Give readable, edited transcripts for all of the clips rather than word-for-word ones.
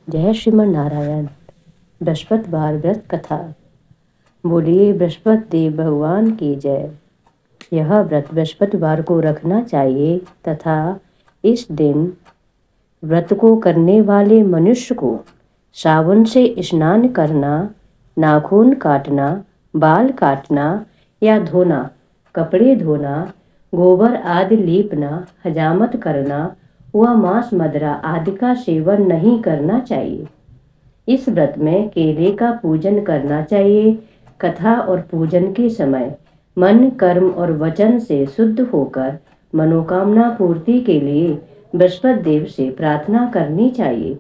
जय श्रीमन नारायण। बृहस्पतिवार व्रत कथा। बोलिए बृहस्पति देव भगवान की जय। यह व्रत बृहस्पतिवार को रखना चाहिए तथा इस दिन व्रत को करने वाले मनुष्य को साबुन से स्नान करना, नाखून काटना, बाल काटना या धोना, कपड़े धोना, गोबर आदि लीपना, हजामत करना व मांस मदिरा आदि का सेवन नहीं करना चाहिए। इस व्रत में केले का पूजन करना चाहिए। कथा और पूजन के समय मन, कर्म और वचन से शुद्ध होकर मनोकामना पूर्ति के लिए बृहस्पति देव से प्रार्थना करनी चाहिए।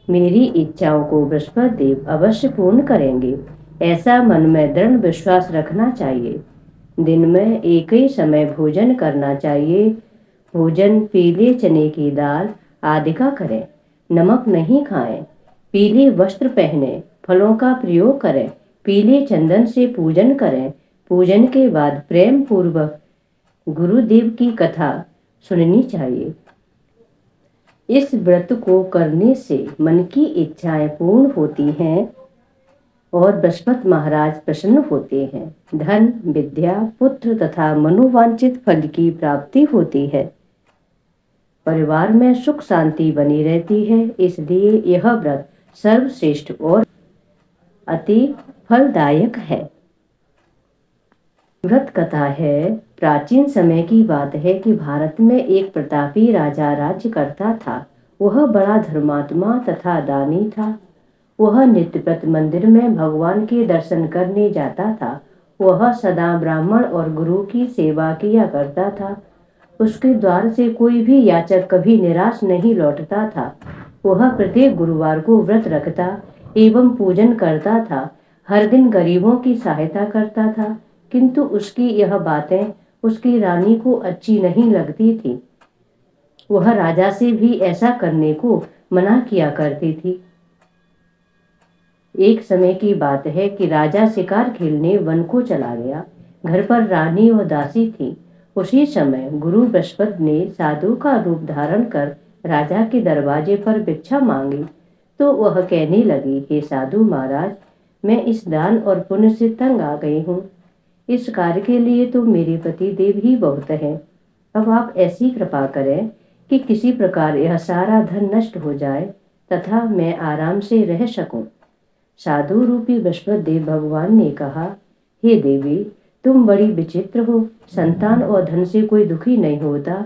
मेरी इच्छाओं को बृहस्पति देव अवश्य पूर्ण करेंगे, ऐसा मन में दृढ़ विश्वास रखना चाहिए। दिन में एक ही समय भोजन करना चाहिए। भोजन पीले चने की दाल आदि का करें। नमक नहीं खाएं। पीले वस्त्र पहने, फलों का प्रयोग करें। पीले चंदन से पूजन करें। पूजन के बाद प्रेम पूर्वक गुरुदेव की कथा सुननी चाहिए। इस व्रत को करने से मन की इच्छाएं पूर्ण होती हैं और बृहस्पति महाराज प्रसन्न होते हैं। धन, विद्या, पुत्र तथा मनोवांछित फल की प्राप्ति होती है। परिवार में सुख शांति बनी रहती है। इसलिए यह व्रत सर्वश्रेष्ठ और अति फलदायक है। व्रत कथा है। प्राचीन समय की बात है कि भारत में एक प्रतापी राजा राज्य करता था। वह बड़ा धर्मात्मा तथा दानी था। वह नित्य प्रति मंदिर में भगवान के दर्शन करने जाता था। वह सदा ब्राह्मण और गुरु की सेवा किया करता था। उसके द्वार से कोई भी याचक कभी निराश नहीं लौटता था। वह प्रत्येक गुरुवार को व्रत रखता एवं पूजन करता था। हर दिन गरीबों की सहायता करता था, किंतु उसकी यह बातें उसकी रानी को अच्छी नहीं लगती थी। वह राजा से भी ऐसा करने को मना किया करती थी। एक समय की बात है कि राजा शिकार खेलने वन को चला गया। घर पर रानी और दासी थी। उसी समय गुरु बृहस्पति ने साधु का रूप धारण कर राजा के दरवाजे पर भिक्षा मांगी तो वह कहने लगी, हे साधु महाराज, मैं इस दान और पुण्य से तंग आ गई हूँ। इस कार्य के लिए तो मेरे पति देव ही बहुत है। अब आप ऐसी कृपा करें कि किसी प्रकार यह सारा धन नष्ट हो जाए तथा मैं आराम से रह सकूं। साधु रूपी बृहस्पति देव भगवान ने कहा, हे देवी, तुम बड़ी विचित्र हो। संतान और धन से कोई दुखी नहीं होता,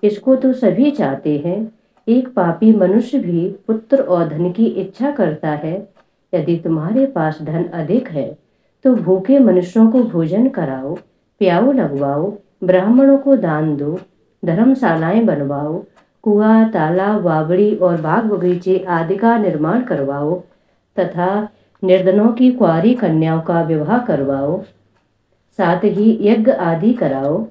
इसको तो सभी चाहते हैं। एक पापी मनुष्य भी पुत्र और धन की इच्छा करता है। यदि तुम्हारे पास धन अधिक है तो भूखे मनुष्यों को भोजन कराओ, प्याऊ लगवाओ, ब्राह्मणों को दान दो, धर्मशालाएं बनवाओ, कुआं, तालाब, बावड़ी और बाग बगीचे आदि का निर्माण करवाओ तथा निर्धनों की कुंवारी कन्याओं का विवाह करवाओ, साथ ही यज्ञ आदि कराओ।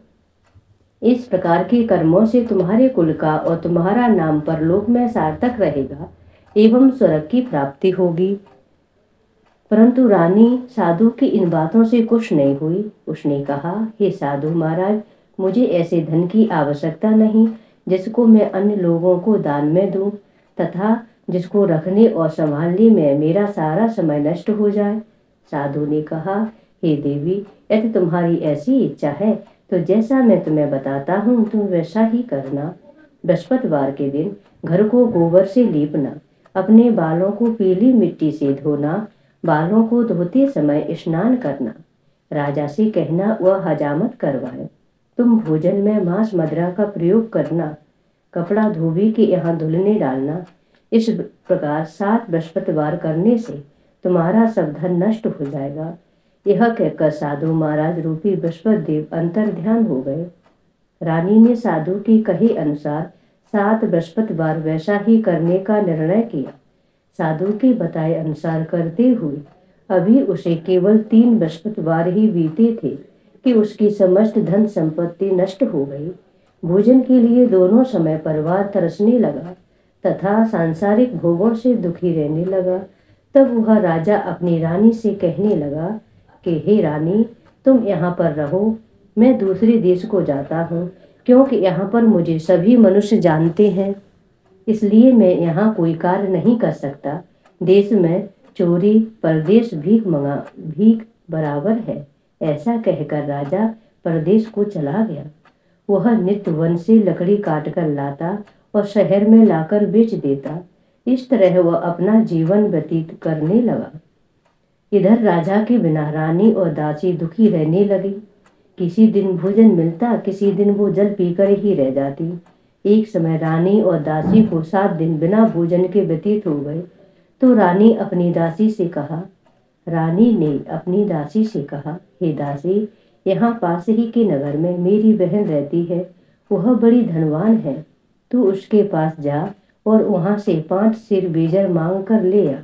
इस प्रकार के कर्मों से तुम्हारे कुल का और तुम्हारा नाम परलोक में सार्थक रहेगा एवं स्वर्ग की प्राप्ति होगी। परंतु रानी साधु की इन बातों से खुश नहीं हुई। उसने कहा, हे साधु महाराज, मुझे ऐसे धन की आवश्यकता नहीं जिसको मैं अन्य लोगों को दान में दूं तथा जिसको रखने और संभालने में मेरा सारा समय नष्ट हो जाए। साधु ने कहा, हे देवी, यदि तुम्हारी ऐसी इच्छा है तो जैसा मैं तुम्हें बताता हूँ तुम वैसा ही करना। बृहस्पतिवार के दिन घर को गोबर से लीपना, अपने बालों को पीली मिट्टी से धोना, बालों को धोते समय स्नान करना, राजा से कहना वह हजामत करवाए। तुम भोजन में मांस मदिरा का प्रयोग करना, कपड़ा धोबी के यहाँ धुलने डालना। इस प्रकार 7 बृहस्पतिवार करने से तुम्हारा सब धन नष्ट हो जाएगा। यह कहकर साधु महाराज रूपी बृहस्पति देव अंतर ध्यान हो गए। रानी ने साधु की कहे अनुसार 7 बृहस्पतिवार वैसा ही करने का निर्णय किया। साधु के बताए अनुसार करते हुए अभी उसे केवल 3 बृहस्पतिवार ही बीते थे कि उसकी समस्त धन संपत्ति नष्ट हो गई। भोजन के लिए दोनों समय परिवार तरसने लगा तथा सांसारिक भोगों से दुखी रहने लगा। तब वह राजा अपनी रानी से कहने लगा कि हे रानी, तुम यहाँ पर रहो, मैं दूसरे देश को जाता हूँ, क्योंकि यहाँ पर मुझे सभी मनुष्य जानते हैं। इसलिए मैं यहाँ कोई कार्य नहीं कर सकता। देश में चोरी परदेश भीख बराबर है। ऐसा कहकर राजा परदेश को चला गया। वह नित्य वन से लकड़ी काट कर लाता और शहर में लाकर बेच देता। इस तरह वह अपना जीवन व्यतीत करने लगा। इधर राजा के बिना रानी और दासी दुखी रहने लगी। किसी दिन भोजन मिलता, किसी दिन वो जल पीकर ही रह जाती। एक समय रानी और दासी को 7 दिन बिना भोजन के व्यतीत हो गए। तो रानी ने अपनी दासी से कहा, हे दासी, यहाँ पास ही के नगर में मेरी बहन रहती है। वह बड़ी धनवान है। तू उसके पास जा और वहां से 5 सिर बेजर मांग कर ले आ,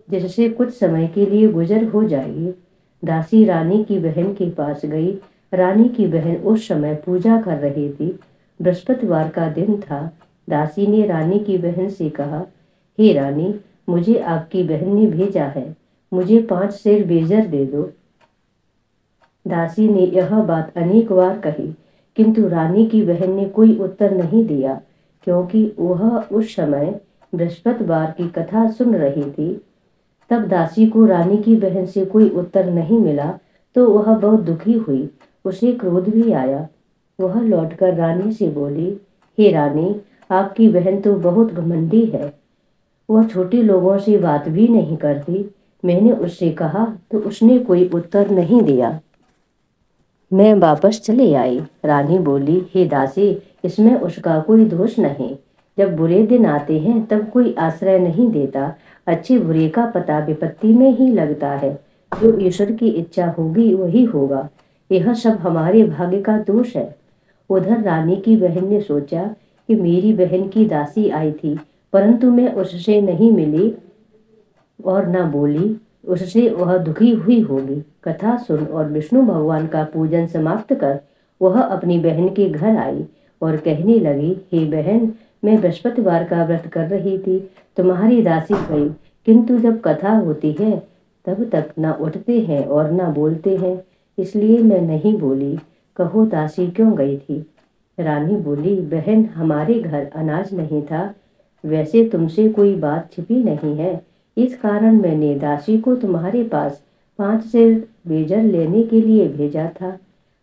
जिससे कुछ समय के लिए गुजर हो जाएगी। दासी रानी की बहन के पास गई। रानी की बहन उस समय पूजा कर रही थी। बृहस्पतिवार का दिन था। दासी ने रानी की बहन से कहा, हे रानी, मुझे आपकी बहन ने भेजा है, मुझे 5 सेर बेजर दे दो। दासी ने यह बात अनेक बार कही, किंतु रानी की बहन ने कोई उत्तर नहीं दिया, क्योंकि वह उस समय बृहस्पतिवार की कथा सुन रही थी। तब दासी को रानी की बहन से कोई उत्तर नहीं मिला तो वह बहुत दुखी हुई। उसे क्रोध भी आया। वह लौटकर रानी से बोली, हे रानी, आपकी बहन तो बहुत घमंडी है। वह छोटे लोगों से बात भी नहीं करती। मैंने उससे कहा तो उसने कोई उत्तर नहीं दिया। मैं वापस चली आई। रानी बोली, हे दासी, इसमें उसका कोई दोष नहीं। जब बुरे दिन आते हैं तब कोई आश्रय नहीं देता। अच्छे बुरे का पता विपत्ति में ही लगता है। जो ईश्वर की इच्छा होगी वही होगा। यह सब हमारे भाग्य का दोष है। उधर रानी की बहन ने सोचा कि मेरी बहन की दासी आई थी, परंतु मैं उससे नहीं मिली और न बोली, उससे वह दुखी हुई होगी। कथा सुन और विष्णु भगवान का पूजन समाप्त कर वह अपनी बहन के घर आई और कहने लगी, हे बहन, मैं बृहस्पतिवार का व्रत कर रही थी, तुम्हारी दासी गई, किंतु जब कथा होती है तब तक न उठते हैं और न बोलते हैं, इसलिए मैं नहीं बोली। कहो दासी क्यों गई थी? रानी बोली, बहन, हमारे घर अनाज नहीं था। वैसे तुमसे कोई बात छिपी नहीं है, इस कारण मैंने दासी को तुम्हारे पास 5 सेर बेजर लेने के लिए भेजा था।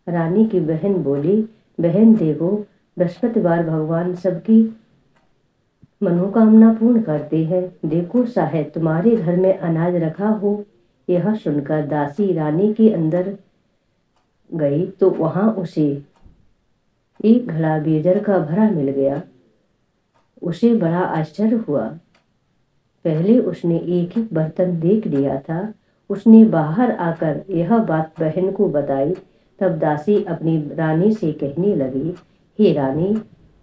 रानी की बहन बोली, बहन देखो, बृहस्पतिवार भगवान सबकी मनोकामना पूर्ण करते हैं। देखो, शायद तुम्हारे घर में अनाज रखा हो। यह सुनकर दासी रानी के अंदर गई तो वहां उसे एक घड़ा बेजर का भरा मिल गया। उसे बड़ा आश्चर्य हुआ। पहले उसने एक ही बर्तन देख लिया था। उसने बाहर आकर यह बात बहन को बताई। तब दासी अपनी रानी से कहने लगी, हे रानी,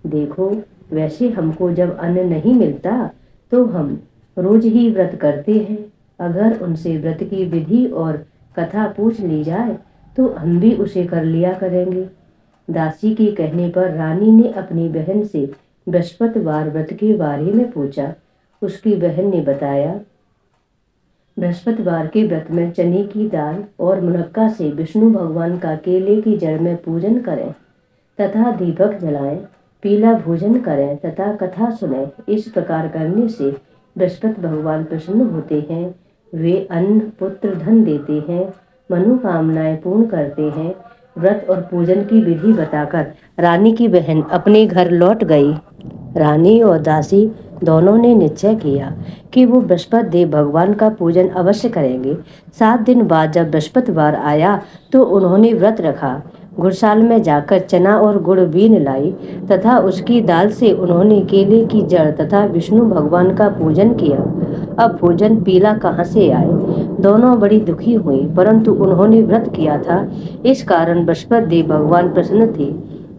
देखो, वैसे हमको जब अन्न नहीं मिलता तो हम रोज ही व्रत करते हैं। अगर उनसे व्रत की विधि और कथा पूछ ली जाए तो हम भी उसे कर लिया करेंगे। दासी के कहने पर रानी ने अपनी बहन से बृहस्पतिवार व्रत के बारे में पूछा। उसकी बहन ने बताया, बृहस्पतिवार के व्रत में चने की दाल और मुनक्का से विष्णु भगवान का केले की जड़ में पूजन करें तथा दीपक जलाएं, पीला भोजन करें तथा कथा सुने। इस प्रकार करने से बृहस्पति भगवान प्रसन्न होते हैं। वे अन्न, पुत्र, धन देते हैं, मनोकामनाएं पूर्ण करते हैं। व्रत और पूजन की विधि बताकर रानी की बहन अपने घर लौट गई। रानी और दासी दोनों ने निश्चय किया कि वो बृहस्पति देव भगवान का पूजन अवश्य करेंगे। 7 दिन बाद जब बृहस्पतिवार आया तो उन्होंने व्रत रखा। गुड़साल में जाकर चना और गुड़ बीन लाई तथा उसकी दाल से उन्होंने केले की जड़ तथा विष्णु भगवान का पूजन किया। अब भोजन पीला कहाँ से आए? दोनों बड़ी दुखी हुई, परंतु उन्होंने व्रत किया था, इस कारण बृहस्पति देव भगवान प्रसन्न थे।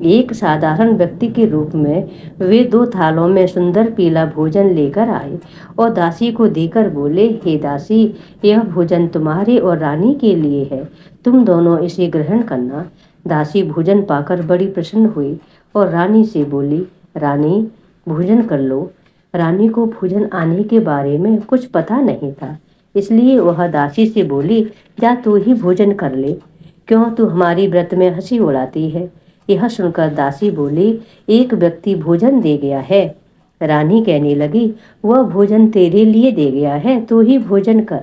एक साधारण व्यक्ति के रूप में वे 2 थालों में सुंदर पीला भोजन लेकर आए और दासी को देकर बोले, हे दासी, यह भोजन तुम्हारे और रानी के लिए है, तुम दोनों इसे ग्रहण करना। दासी भोजन पाकर बड़ी प्रसन्न हुई और रानी से बोली, रानी, भोजन कर लो। रानी को भोजन आने के बारे में कुछ पता नहीं था, इसलिए वह दासी से बोली, जा तू ही भोजन कर ले, क्यों तू हमारी व्रत में हंसी उड़ाती है? यह सुनकर दासी बोली, एक व्यक्ति भोजन दे गया है, रानी कहने लगी, वह भोजन तेरे लिए दे गया है, तो ही भोजन कर।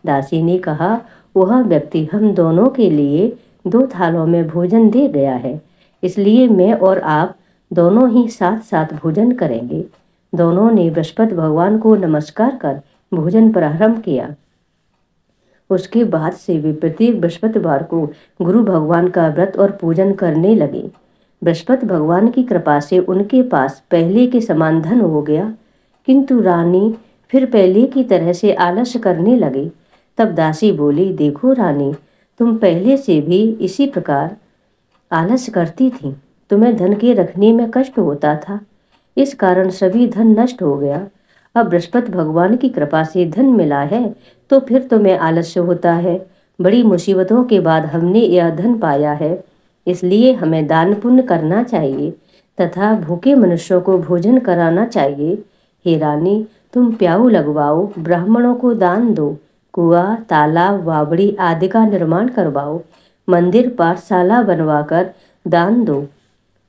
दासी ने कहा, वह व्यक्ति हम दोनों के लिए 2 थालों में भोजन दे गया है, इसलिए मैं और आप दोनों ही साथ साथ भोजन करेंगे। दोनों ने बृहस्पति भगवान को नमस्कार कर भोजन प्रारंभ किया। उसके बाद से वे प्रत्येक बृहस्पतिवार को गुरु भगवान का व्रत और पूजन करने लगे। बृहस्पति भगवान की कृपा से उनके पास पहले के समान धन हो गया, किंतु रानी फिर पहले की तरह से आलस्य करने लगी। तब दासी बोली, देखो रानी, तुम पहले से भी इसी प्रकार आलस्य करती थी। तुम्हें धन के रखने में कष्ट होता था, इस कारण सभी धन नष्ट हो गया। अब बृहस्पति भगवान की कृपा से धन मिला है, तो फिर तुम्हें आलस्य होता है। बड़ी मुसीबतों के बाद हमने यह धन पाया है, इसलिए हमें दान पुण्य करना चाहिए तथा भूखे मनुष्यों को भोजन कराना चाहिए। हे रानी, तुम प्याऊ लगवाओ, ब्राह्मणों को दान दो, कुआं, तालाब, वावड़ी आदि का निर्माण करवाओ, मंदिर, पाठशाला बनवाकर दान दो,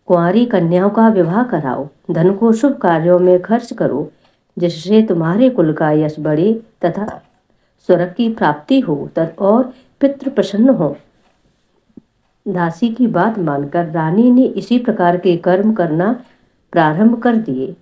कुंवारी कन्याओं का विवाह कराओ, धन को शुभ कार्यों में खर्च करो, जिससे तुम्हारे कुल का यश बढ़े तथा स्वर्ग की प्राप्ति हो और पितृ प्रसन्न हो। दासी की बात मानकर रानी ने इसी प्रकार के कर्म करना प्रारंभ कर दिए।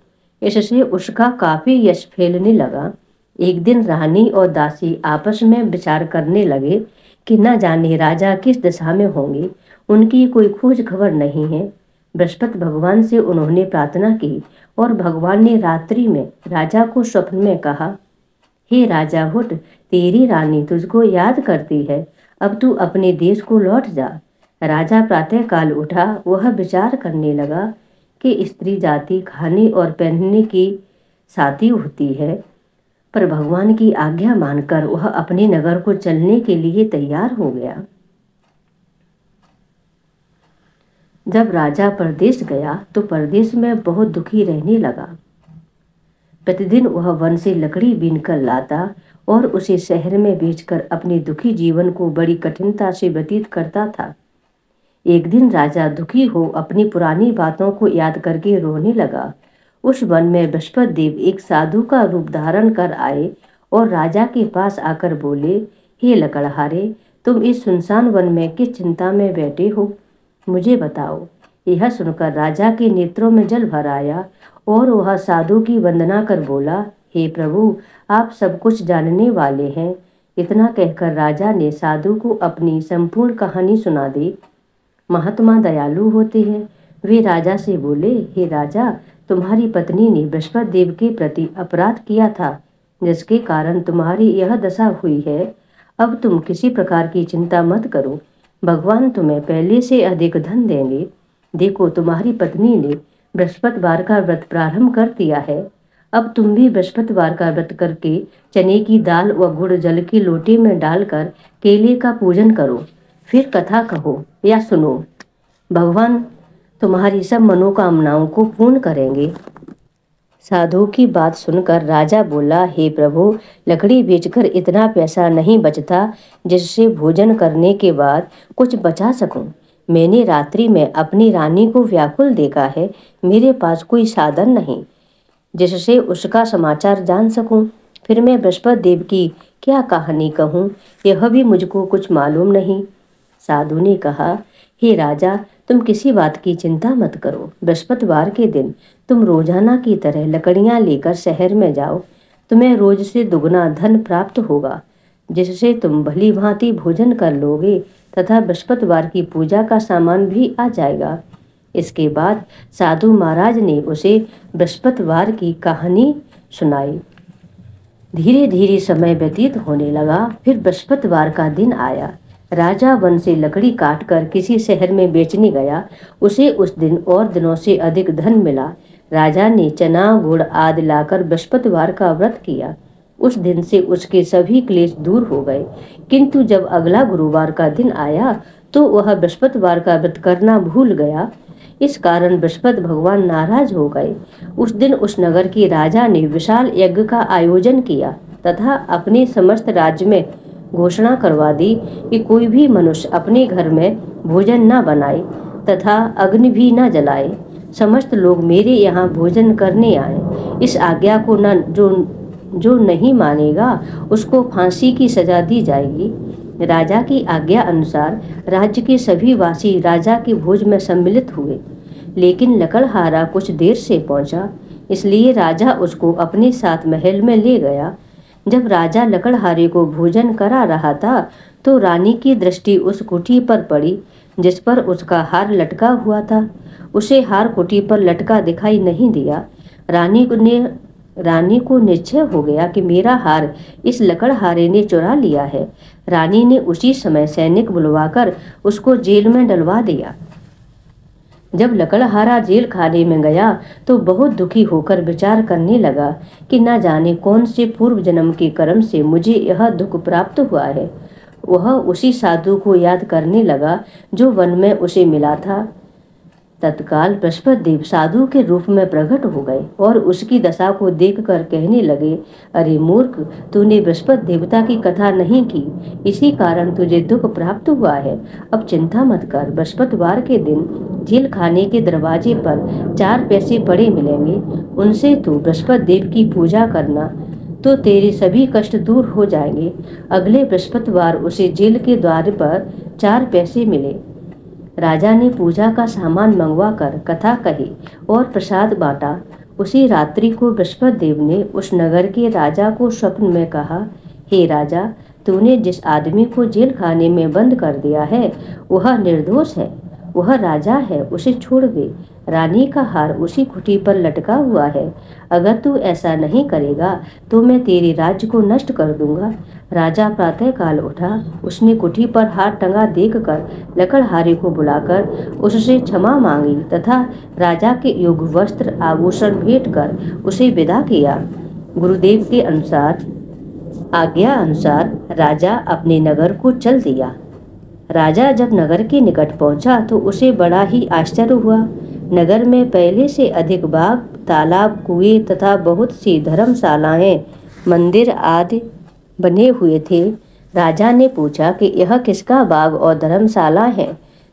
इससे उसका काफी यश फैलने लगा। एक दिन रानी और दासी आपस में विचार करने लगे कि न जाने राजा किस दशा में होंगे, उनकी कोई खोज खबर नहीं है। बृहस्पति भगवान से उन्होंने प्रार्थना की और भगवान ने रात्रि में राजा को स्वप्न में कहा, हे राजा उठ, तेरी रानी तुझको याद करती है, अब तू अपने देश को लौट जा। राजा प्रातः काल उठा। वह विचार करने लगा कि स्त्री जाति खाने और पहनने की साथी होती है, पर भगवान की आज्ञा मानकर वह अपने नगर को चलने के लिए तैयार हो गया। जब राजा परदेश गया तो परदेश में बहुत दुखी रहने लगा। प्रतिदिन वह वन से लकड़ी बीनकर लाता और उसे शहर में बेचकर अपने दुखी जीवन को बड़ी कठिनता से व्यतीत करता था। एक दिन राजा दुखी हो अपनी पुरानी बातों को याद करके रोने लगा। उस वन में बृहस्पति देव एक साधु का रूप धारण कर आए और राजा के पास आकर बोले, हे लकड़हारे, तुम इस सुनसान वन में किस चिंता में बैठे हो, मुझे बताओ। यह सुनकर राजा के नेत्रों में जल भर आया और वह साधु की वंदना कर बोला, हे प्रभु, आप सब कुछ जानने वाले हैं। इतना कहकर राजा ने साधु को अपनी संपूर्ण कहानी सुना दी। महात्मा दयालु होते हैं। वे राजा से बोले, हे राजा, तुम्हारी पत्नी ने बृहस्पति देव के प्रति अपराध किया था, जिसके कारण तुम्हारी यह दशा हुई है। अब तुम किसी प्रकार की चिंता मत करो, भगवान तुम्हें पहले से अधिक धन देंगे। देखो, तुम्हारी पत्नी ने बृहस्पतिवार का व्रत प्रारंभ कर दिया है। अब तुम भी बृहस्पतिवार का व्रत करके चने की दाल व गुड़ जल के लोटे में डालकर केले का पूजन करो, फिर कथा कहो या सुनो। भगवान तुम्हारी सब मनोकामनाओं को पूर्ण करेंगे। साधु की बात सुनकर राजा बोला, हे प्रभु, लकड़ी बेचकर इतना पैसा नहीं बचता जिससे भोजन करने के बाद कुछ बचा सकूं। मैंने रात्रि में अपनी रानी को व्याकुल देखा है। मेरे पास कोई साधन नहीं जिससे उसका समाचार जान सकूं। फिर मैं बृहस्पति देव की क्या कहानी कहूं, यह भी मुझको कुछ मालूम नहीं। साधु ने कहा, हे राजा, तुम किसी बात की चिंता मत करो। बृहस्पतिवार के दिन तुम रोजाना की तरह लकड़ियां लेकर शहर में जाओ। तुम्हें रोज से दुगना धन प्राप्त होगा, जिससे तुम भली भांति भोजन कर लोगे तथा बृहस्पतिवार की पूजा का सामान भी आ जाएगा। इसके बाद साधु महाराज ने उसे बृहस्पतिवार की कहानी सुनाई। धीरे धीरे समय व्यतीत होने लगा। फिर बृहस्पतिवार का दिन आया। राजा वन से लकड़ी काटकर किसी शहर में बेचने गया। उसे उस दिन और दिनों से अधिक धन मिला। राजा ने चना गुड़ आदि लाकर बृहस्पतिवार का व्रत किया। उस दिन से उसके सभी क्लेश दूर हो गए। किंतु जब अगला गुरुवार का दिन आया तो वह बृहस्पतिवार का व्रत करना भूल गया। इस कारण बृहस्पति भगवान नाराज हो गए। उस दिन उस नगर के राजा ने विशाल यज्ञ का आयोजन किया तथा अपने समस्त राज्य में घोषणा करवा दी कि कोई भी मनुष्य अपने घर में भोजन न बनाए तथा अग्नि भी न जलाए। समस्त लोग मेरे यहाँ भोजन करने आए। इस आज्ञा को न जो नहीं मानेगा उसको फांसी की सजा दी जाएगी। राजा की आज्ञा अनुसार राज्य के सभी वासी राजा के भोज में सम्मिलित हुए, लेकिन लकड़हारा कुछ देर से पहुंचा, इसलिए राजा उसको अपने साथ महल में ले गया। जब राजा लकड़हारे को भोजन करा रहा था तो रानी की दृष्टि उस कुटी पर पड़ी जिस पर उसका हार लटका हुआ था। उसे हार कुटी पर लटका दिखाई नहीं दिया। रानी को निश्चय हो गया कि मेरा हार इस लकड़हारे ने चुरा लिया है। रानी ने उसी समय सैनिक बुलवाकर उसको जेल में डलवा दिया। जब लकड़हारा जेल खाने में गया तो बहुत दुखी होकर विचार करने लगा कि न जाने कौन से पूर्व जन्म के कर्म से मुझे यह दुख प्राप्त हुआ है। वह उसी साधु को याद करने लगा जो वन में उसे मिला था। तत्काल बृहस्पति देव साधु के रूप में प्रकट हो गए और उसकी दशा को देखकर कहने लगे, अरे मूर्ख, तूने बृहस्पति देवता की कथा नहीं की, इसी कारण तुझे दुख प्राप्त हुआ है। अब चिंता मत कर, बृहस्पतिवार के दिन जेल खाने के दरवाजे पर 4 पैसे पड़े मिलेंगे, उनसे तू बृहस्पति देव की पूजा करना तो तेरे सभी कष्ट दूर हो जाएंगे। अगले बृहस्पतिवार उसे जेल के द्वार पर 4 पैसे मिले। राजा ने पूजा का सामान मंगवा कर कथा कही और प्रसाद बांटा। उसी रात्रि को बृहस्पति देव ने उस नगर के राजा को स्वप्न में कहा, हे राजा, तूने जिस आदमी को जेल खाने में बंद कर दिया है वह निर्दोष है, वह राजा है, उसे छोड़ दे। रानी का हार उसी कुटी पर लटका हुआ है। अगर तू ऐसा नहीं करेगा तो मैं तेरे राज्य को नष्ट कर दूंगा। राजा प्रातःकाल उठा। उसने कुटी पर हार टंगा देखकर लकड़हारे को बुलाकर उससे क्षमा मांगी तथा राजा के योग्य वस्त्र आभूषण भेंट कर उसे विदा किया। गुरुदेव के आज्ञा अनुसार राजा अपने नगर को चल दिया। राजा जब नगर के निकट पहुंचा तो उसे बड़ा ही आश्चर्य हुआ। नगर में पहले से अधिक बाग, तालाब, कुएं तथा बहुत सी धर्मशालाएं, मंदिर आदि बने हुए थे। राजा ने पूछा कि यह किसका बाग और धर्मशाला है।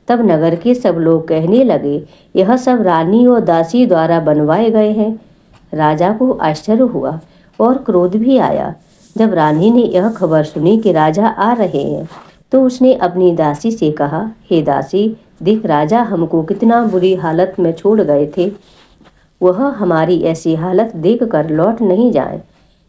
तब नगर के सब लोग कहने लगे, यह सब रानी और दासी द्वारा बनवाए गए हैं। राजा को आश्चर्य हुआ और क्रोध भी आया। जब रानी ने यह खबर सुनी कि राजा आ रहे हैं तो उसने अपनी दासी से कहा, हे दासी, देख राजा हमको कितना बुरी हालत में छोड़ गए थे। वह हमारी ऐसी हालत देखकर लौट नहीं जाए,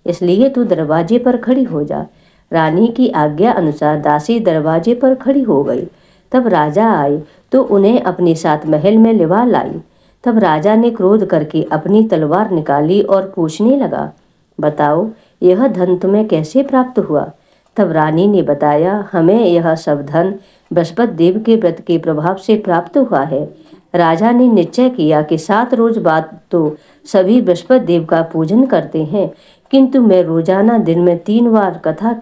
इसलिए तू दरवाजे पर खड़ी हो जा। रानी की आज्ञा अनुसार दासी दरवाजे पर खड़ी हो गई। तब राजा आए तो उन्हें अपने साथ महल में लिवा लाई। तब राजा ने क्रोध करके अपनी तलवार निकाली और पूछने लगा, बताओ यह धन तुम्हें कैसे प्राप्त हुआ। तब रानी ने बताया, हमें यह सब धन बृहस्पति देव के व्रत के प्रभाव से प्राप्त हुआ है। राजा ने निश्चय किया कि 7 रोज बाद तो सभी बृहस्पति देव का पूजन करते हैं, किंतु मैं रोजाना दिन में 3 बार कथा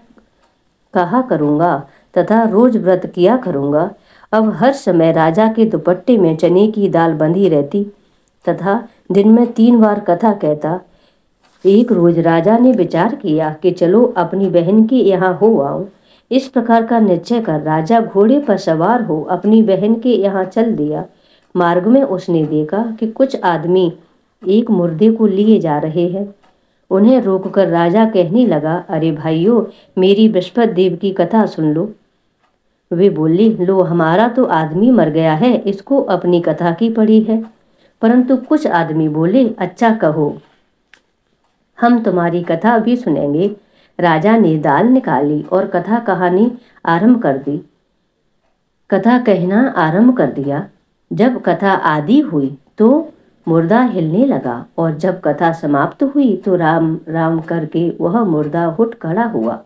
कहा करूँगा तथा रोज व्रत किया करूँगा। अब हर समय राजा के दुपट्टे में चने की दाल बंधी रहती तथा दिन में 3 बार कथा कहता। एक रोज राजा ने विचार किया कि चलो अपनी बहन के यहाँ हो आओ। इस प्रकार का निश्चय कर राजा घोड़े पर सवार हो अपनी बहन के यहाँ चल दिया। मार्ग में उसने देखा कि कुछ आदमी एक मुर्दे को लिए जा रहे हैं। उन्हें रोककर राजा कहने लगा, अरे भाइयों, मेरी बृहस्पति देव की कथा सुन लो। वे बोले, लो हमारा तो आदमी मर गया है, इसको अपनी कथा की पड़ी है। परंतु कुछ आदमी बोले, अच्छा कहो, हम तुम्हारी कथा भी सुनेंगे। राजा ने दाल निकाली और कथा कहानी आरंभ कर दी। कथा कहना आरंभ कर दिया। जब कथा आदि हुई तो मुर्दा हिलने लगा और जब कथा समाप्त हुई तो राम राम करके वह मुर्दा उठ खड़ा हुआ।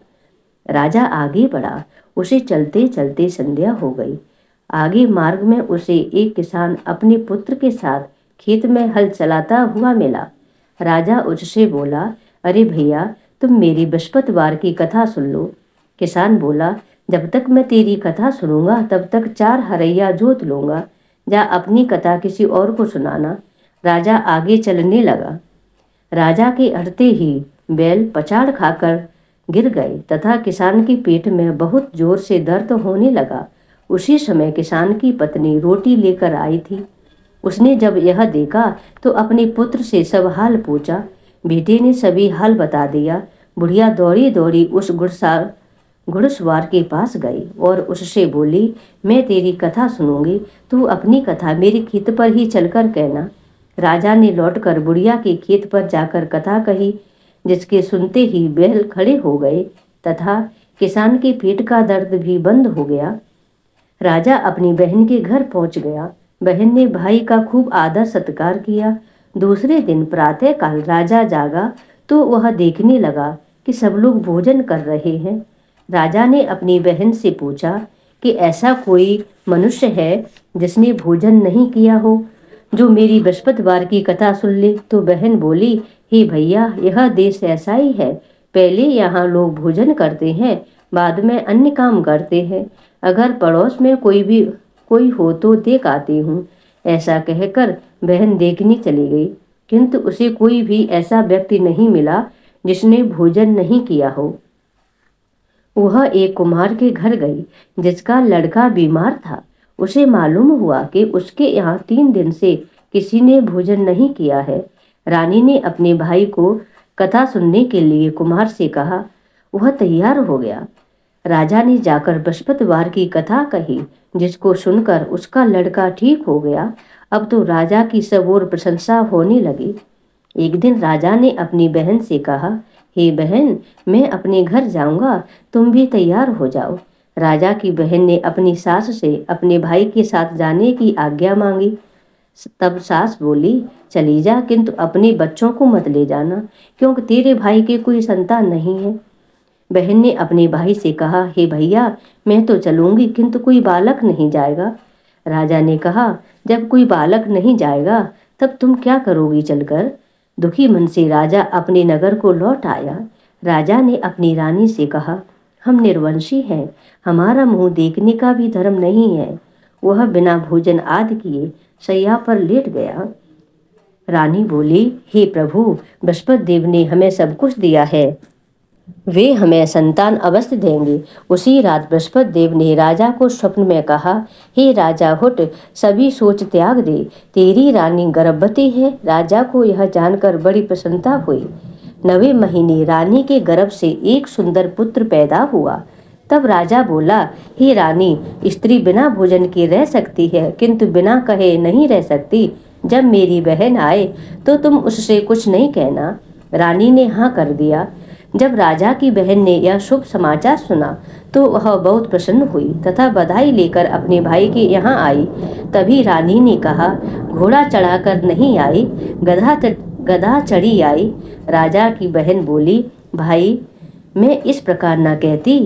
राजा आगे बढ़ा। उसे चलते चलते संध्या हो गई। आगे मार्ग में उसे एक किसान अपने पुत्र के साथ खेत में हल चलाता हुआ मिला। राजा उससे बोला, अरे भैया, तुम मेरी बृहस्पतिवार की कथा सुन लो। किसान बोला, जब तक मैं तेरी कथा सुनूंगा तब तक 4 हरैया जोत लूंगा। जा अपनी कथा किसी और को सुनाना। राजा आगे चलने लगा। राजा के अड़ते ही बैल पछाड़ खाकर गिर गए तथा किसान के पेट में बहुत जोर से दर्द होने लगा। उसी समय किसान की पत्नी रोटी लेकर आई थी। उसने जब यह देखा तो अपने पुत्र से सब हाल पूछा। बेटे ने सभी हाल बता दिया। बुढ़िया दौड़ी दौड़ी उस घुड़सवार के पास गई और उससे बोली, मैं तेरी कथा सुनूंगी, तू अपनी कथा मेरे खेत पर ही चलकर कहना। राजा ने लौटकर बुढ़िया के खेत पर जाकर कथा कही, जिसके सुनते ही बैल खड़े हो गए तथा किसान के पेट का दर्द भी बंद हो गया। राजा अपनी बहन के घर पहुंच गया। बहन ने भाई का खूब आदर सत्कार किया। दूसरे दिन प्रातः काल राजा जागा तो वह देखने लगा कि सब लोग भोजन कर रहे हैं। राजा ने अपनी बहन से पूछा कि ऐसा कोई मनुष्य है जिसने भोजन नहीं किया हो, जो मेरी बृहस्पतिवार की कथा सुन ले। तो बहन बोली, हे भैया, यह देश ऐसा ही है। पहले यहाँ लोग भोजन करते हैं, बाद में अन्य काम करते हैं। अगर पड़ोस में कोई हो तो देख आती हूँ। ऐसा कहकर बहन देखने चली गई, किंतु उसे कोई भी ऐसा व्यक्ति नहीं मिला जिसने भोजन नहीं किया हो। वह एक कुम्हार के घर गई जिसका लड़का बीमार था। उसे मालूम हुआ कि उसके यहाँ 3 दिन से किसी ने भोजन नहीं किया है। रानी ने अपने भाई को कथा सुनने के लिए कुम्हार से कहा। वह तैयार हो गया। राजा ने जाकर बृहस्पतिवार की कथा कही, जिसको सुनकर उसका लड़का ठीक हो गया। अब तो राजा की सब ओर प्रशंसा होने लगी। एक दिन राजा ने अपनी बहन से कहा, हे बहन, मैं अपने घर जाऊंगा, तुम भी तैयार हो जाओ। राजा की बहन ने अपनी सास से अपने भाई के साथ जाने की आज्ञा मांगी। तब सास बोली, चली जा, किंतु अपने बच्चों को मत ले जाना, क्योंकि तेरे भाई के कोई संतान नहीं है। बहन ने अपने भाई से कहा, हे भैया, मैं तो चलूंगी, किंतु कोई बालक नहीं जाएगा। राजा ने कहा, जब कोई बालक नहीं जाएगा तब तुम क्या करोगी चलकर। दुखी मन से राजा अपने नगर को लौट आया। राजा ने अपनी रानी से कहा, हम निर्वंशी हैं, हमारा मुंह देखने का भी धर्म नहीं है। वह बिना भोजन आदि किए शैया पर लेट गया। रानी बोली, हे प्रभु, बृहस्पति देव ने हमें सब कुछ दिया है, वे हमें संतान अवश्य देंगे। उसी रात बृहस्पति देव ने राजा को स्वप्न में कहा, हे राजा, उठ, सभी सोच त्याग दे, तेरी रानी गर्भवती है। राजा को यह जानकर बड़ी प्रसन्नता हुई। 9वें महीने रानी के गर्भ से एक सुंदर पुत्र पैदा हुआ। तब राजा बोला, हे रानी, स्त्री बिना भोजन के रह सकती है, किंतु बिना कहे नहीं रह सकती। जब मेरी बहन आए तो तुम उससे कुछ नहीं कहना। रानी ने हाँ कर दिया। जब राजा की बहन ने यह शुभ समाचार सुना तो वह बहुत प्रसन्न हुई तथा बधाई लेकर अपने भाई के यहाँ आई। तभी रानी ने कहा, घोड़ा चढ़ाकर नहीं आई, गधा चढ़ी आई। राजा की बहन बोली, भाई, मैं इस प्रकार न कहती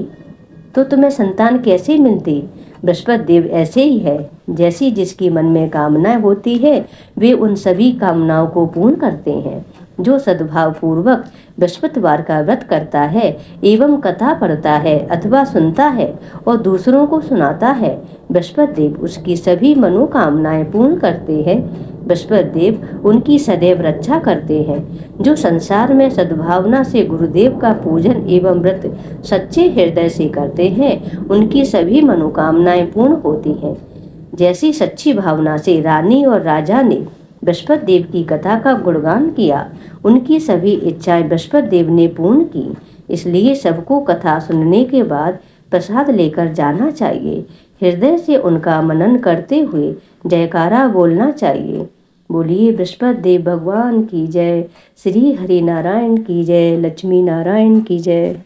तो तुम्हें संतान कैसे मिलती। बृहस्पति देव ऐसे ही है, जैसी जिसकी मन में कामनाएं होती है वे उन सभी कामनाओं को पूर्ण करते हैं। जो सद्भाव पूर्वक बृहस्पतिवार का व्रत करता है एवं कथा पढ़ता है अथवा सुनता है और दूसरों को सुनाता है, बृहस्पति देव उसकी सभी मनोकामनाएं पूर्ण करते हैं। बृहस्पति देव उनकी सदैव रक्षा करते हैं। जो संसार में सद्भावना से गुरुदेव का पूजन एवं व्रत सच्चे हृदय से करते हैं, उनकी सभी मनोकामनाएं पूर्ण होती हैं। जैसी सच्ची भावना से रानी और राजा ने बृहस्पति देव की कथा का गुणगान किया, उनकी सभी इच्छाएं बृहस्पति देव ने पूर्ण की। इसलिए सबको कथा सुनने के बाद प्रसाद लेकर जाना चाहिए। हृदय से उनका मनन करते हुए जयकारा बोलना चाहिए। बोलिए बृहस्पति देव भगवान की जय। श्री हरि नारायण की जय। लक्ष्मी नारायण की जय।